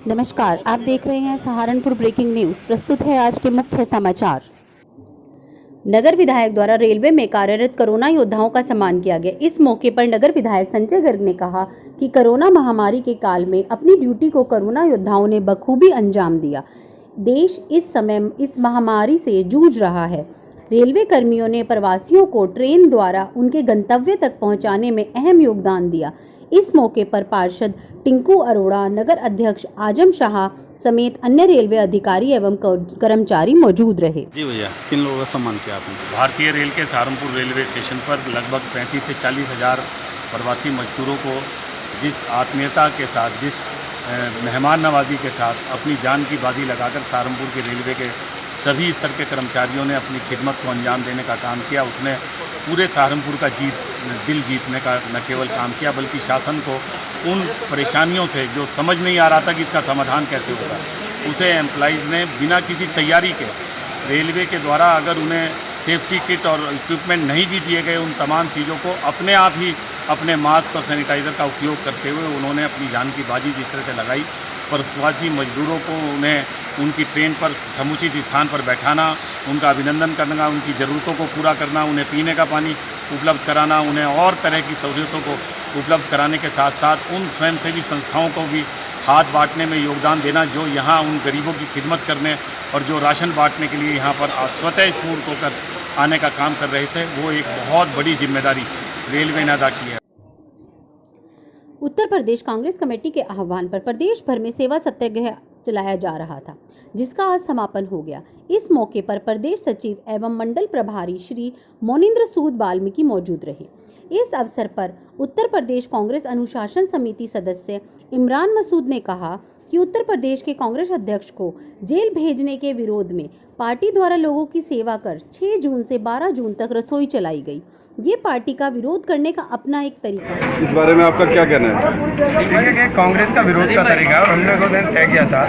नमस्कार, आप देख रहे हैं सहारनपुर ब्रेकिंग न्यूज। प्रस्तुत है आज के मुख्य समाचार। नगर विधायक द्वारा रेलवे में कार्यरत कोरोना योद्धाओं का सम्मान किया गया। इस मौके पर नगर विधायक संजय गर्ग ने कहा कि कोरोना महामारी के काल में अपनी ड्यूटी को कोरोना योद्धाओं ने बखूबी अंजाम दिया। देश इस समय इस महामारी से जूझ रहा है। रेलवे कर्मियों ने प्रवासियों को ट्रेन द्वारा उनके गंतव्य तक पहुंचाने में अहम योगदान दिया। इस मौके पर पार्षद टिंकू अरोड़ा, नगर अध्यक्ष आजम शाह समेत अन्य रेलवे अधिकारी एवं कर्मचारी मौजूद रहे। जी भैया, किन लोगों का सम्मान किया आपने? भारतीय रेल के सहारनपुर रेलवे स्टेशन पर लगभग 35 से 40 हज़ार प्रवासी मजदूरों को जिस आत्मीयता के साथ, जिस मेहमान नवाजी के साथ अपनी जान की बाजी लगाकर सहारनपुर के रेलवे के सभी स्तर के कर्मचारियों ने अपनी खिदमत को अंजाम देने का काम किया, उसने पूरे सहारनपुर का दिल जीतने का न केवल काम किया बल्कि शासन को उन परेशानियों से जो समझ नहीं आ रहा था कि इसका समाधान कैसे होगा, उसे एम्प्लॉइज़ ने बिना किसी तैयारी के रेलवे के द्वारा अगर उन्हें सेफ्टी किट और इक्विपमेंट नहीं भी दिए गए, उन तमाम चीज़ों को अपने आप ही अपने मास्क और सैनिटाइज़र का उपयोग करते हुए उन्होंने अपनी जान की बाजी जिस तरह से लगाई, प्रवासी मजदूरों को उन्हें उनकी ट्रेन पर समुचित स्थान पर बैठाना, उनका अभिनंदन करना, उनकी ज़रूरतों को पूरा करना, उन्हें पीने का पानी उपलब्ध कराना, उन्हें और तरह की सहूलियतों को उपलब्ध कराने के साथ साथ उन स्वयंसेवी संस्थाओं को भी हाथ बांटने में योगदान देना जो यहाँ उन गरीबों की खिदमत करने और जो राशन बांटने के लिए यहाँ पर स्वतः स्फूर्त होकर आने का काम कर रहे थे, वो एक बहुत बड़ी जिम्मेदारी रेलवे ने अदा की है। उत्तर प्रदेश कांग्रेस कमेटी के आह्वान पर प्रदेश भर में सेवा सत्याग्रह चलाया जा रहा था, जिसका आज समापन हो गया। इस मौके पर प्रदेश सचिव एवं मंडल प्रभारी श्री मोनिंद्र सूद वाल्मीकि मौजूद रहे। इस अवसर पर उत्तर प्रदेश कांग्रेस अनुशासन समिति सदस्य इमरान मसूद ने कहा कि उत्तर प्रदेश के कांग्रेस अध्यक्ष को जेल भेजने के विरोध में पार्टी द्वारा लोगों की सेवा कर 6 जून से 12 जून तक रसोई चलाई गई। ये पार्टी का विरोध करने का अपना एक तरीका है। इस बारे में आपका क्या कहना है? देखिए कि कांग्रेस का विरोध का तरीका है और हमने वो दिन तय किया था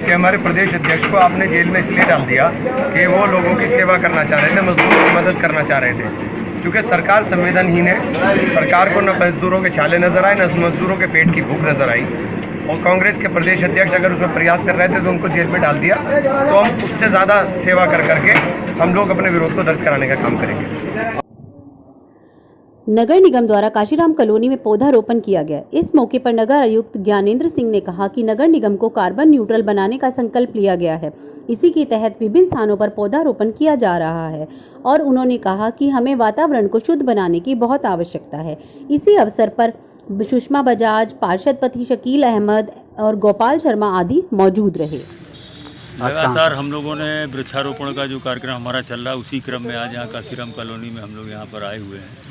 कि हमारे प्रदेश अध्यक्ष को आपने जेल में इसलिए डाल दिया कि वो लोगों की सेवा करना चाह रहे थे, मजदूरों की मदद करना चाह रहे थे। क्योंकि सरकार संवेदनहीन है, सरकार को न मजदूरों के छाले नजर आए, न मजदूरों के पेट की भूख नजर आई। और कांग्रेस के प्रदेश अध्यक्ष अगर उसमें प्रयास कर रहे थे तो उनको जेल में डाल दिया। तो हम उससे ज़्यादा सेवा कर करके हम लोग अपने विरोध को दर्ज कराने का काम करेंगे। नगर निगम द्वारा काशीराम कॉलोनी में पौधारोपण किया गया। इस मौके पर नगर आयुक्त ज्ञानेंद्र सिंह ने कहा कि नगर निगम को कार्बन न्यूट्रल बनाने का संकल्प लिया गया है। इसी के तहत विभिन्न स्थानों पर पौधारोपण किया जा रहा है और उन्होंने कहा कि हमें वातावरण को शुद्ध बनाने की बहुत आवश्यकता है। इसी अवसर पर सुषमा बजाज, पार्षद पति शकील अहमद और गोपाल शर्मा आदि मौजूद रहे। लगातार हम लोगों ने वृक्षारोपण का जो कार्यक्रम हमारा चल रहा है, उसी क्रम में आज यहाँ काशीराम कॉलोनी में हम लोग यहाँ पर आए हुए हैं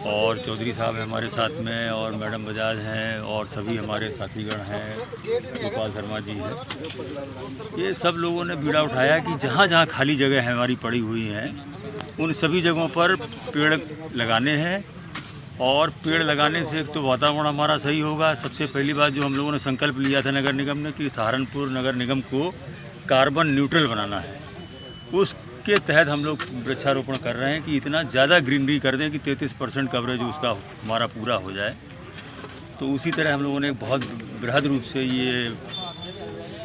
और चौधरी साहब हैं हमारे साथ में और मैडम बजाज हैं और सभी हमारे साथीगण हैं, गोपाल शर्मा जी हैं। ये सब लोगों ने बीड़ा उठाया कि जहाँ जहाँ खाली जगह हमारी पड़ी हुई हैं उन सभी जगहों पर पेड़ लगाने हैं और पेड़ लगाने से एक तो वातावरण हमारा सही होगा। सबसे पहली बात जो हम लोगों ने संकल्प लिया था नगर निगम ने कि सहारनपुर नगर निगम को कार्बन न्यूट्रल बनाना है, उसके तहत हम लोग वृक्षारोपण कर रहे हैं कि इतना ज़्यादा ग्रीनरी कर दें कि 33% कवरेज उसका हमारा पूरा हो जाए। तो उसी तरह हम लोगों ने बहुत बृहद रूप से ये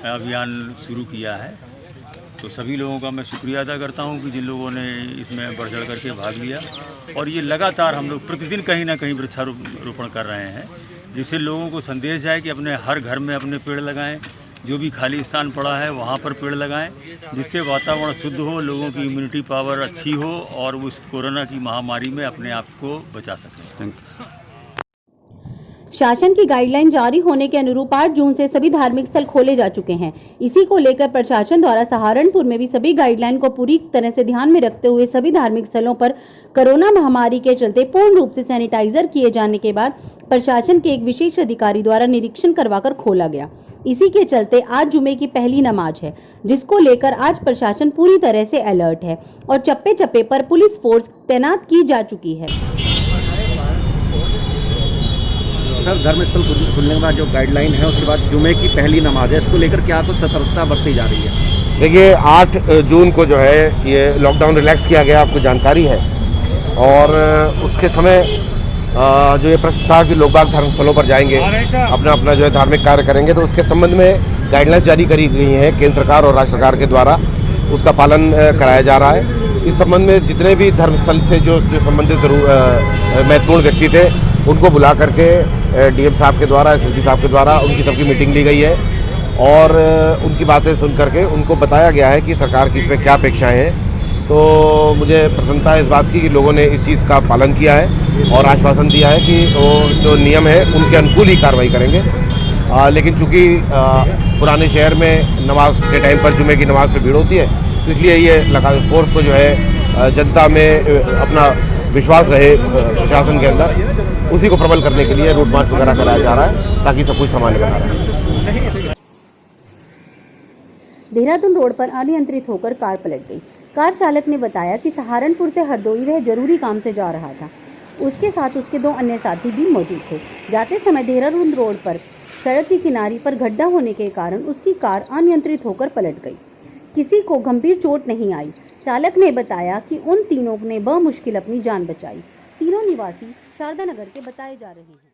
अभियान शुरू किया है। तो सभी लोगों का मैं शुक्रिया अदा करता हूं कि जिन लोगों ने इसमें बढ़ चढ़ करके भाग लिया और ये लगातार हम लोग प्रतिदिन कहीं ना कहीं वृक्षारोपण कर रहे हैं, जिससे लोगों को संदेश जाए कि अपने हर घर में अपने पेड़ लगाएं, जो भी खाली स्थान पड़ा है वहाँ पर पेड़ लगाएं, जिससे वातावरण शुद्ध हो, लोगों की इम्यूनिटी पावर अच्छी हो और उस कोरोना की महामारी में अपने आप को बचा सकें। शासन की गाइडलाइन जारी होने के अनुरूप 8 जून से सभी धार्मिक स्थल खोले जा चुके हैं। इसी को लेकर प्रशासन द्वारा सहारनपुर में भी सभी गाइडलाइन को पूरी तरह से ध्यान में रखते हुए सभी धार्मिक स्थलों पर कोरोना महामारी के चलते पूर्ण रूप से सैनिटाइजर किए जाने के बाद प्रशासन के एक विशेष अधिकारी द्वारा निरीक्षण करवाकर खोला गया। इसी के चलते आज जुमे की पहली नमाज है, जिसको लेकर आज प्रशासन पूरी तरह से अलर्ट है और चप्पे चप्पे पर पुलिस फोर्स तैनात की जा चुकी है। सर, धर्मस्थल खुलने के बाद जो गाइडलाइन है उसके बाद जुमे की पहली नमाज है, इसको लेकर क्या कुछ सतर्कता बरती जा रही है? देखिए 8 जून को जो है ये लॉकडाउन रिलैक्स किया गया, आपको जानकारी है। और उसके समय जो ये प्रश्न था कि लोग बाग धर्म स्थलों पर जाएंगे, अपना अपना जो है धार्मिक कार्य करेंगे, तो उसके संबंध में गाइडलाइंस जारी करी गई हैं केंद्र सरकार और राज्य सरकार के द्वारा, उसका पालन कराया जा रहा है। इस संबंध में जितने भी धर्मस्थल से जो संबंधित महत्वपूर्ण व्यक्ति थे उनको बुला करके डीएम साहब के द्वारा, एसएसपी साहब के द्वारा उनकी सबकी मीटिंग ली गई है और उनकी बातें सुन करके उनको बताया गया है कि सरकार की इसमें क्या अपेक्षाएं हैं। तो मुझे प्रसन्नता है इस बात की कि लोगों ने इस चीज़ का पालन किया है और आश्वासन दिया है कि वो जो नियम है उनके अनुकूल ही कार्रवाई करेंगे। लेकिन चूँकि पुराने शहर में नमाज के टाइम पर जुमे की नमाज पर भीड़ होती है, तो इसलिए ये लगा फोर्स को जो है जनता में अपना विश्वास रहे प्रशासन के अंदर, उसी को प्रबल करने के लिए रूट मार्च वगैरह कराया जा रहा है ताकि सब कुछ सामान्य बना रहे। देहरादून रोड पर अनियंत्रित होकर कार पलट गई। कार चालक ने बताया कि सहारनपुर से हरदोई वह जरूरी काम से जा रहा था। उसके साथ उसके 2 अन्य साथी भी मौजूद थे। जाते समय देहरादून रोड पर सड़क की किनारे पर गड्ढा होने के कारण उसकी कार अनियंत्रित होकर पलट गई। किसी को गंभीर चोट नहीं आई। चालक ने बताया कि उन तीनों ने बमुश्किल अपनी जान बचाई। तीनों निवासी शारदा नगर के बताए जा रहे हैं।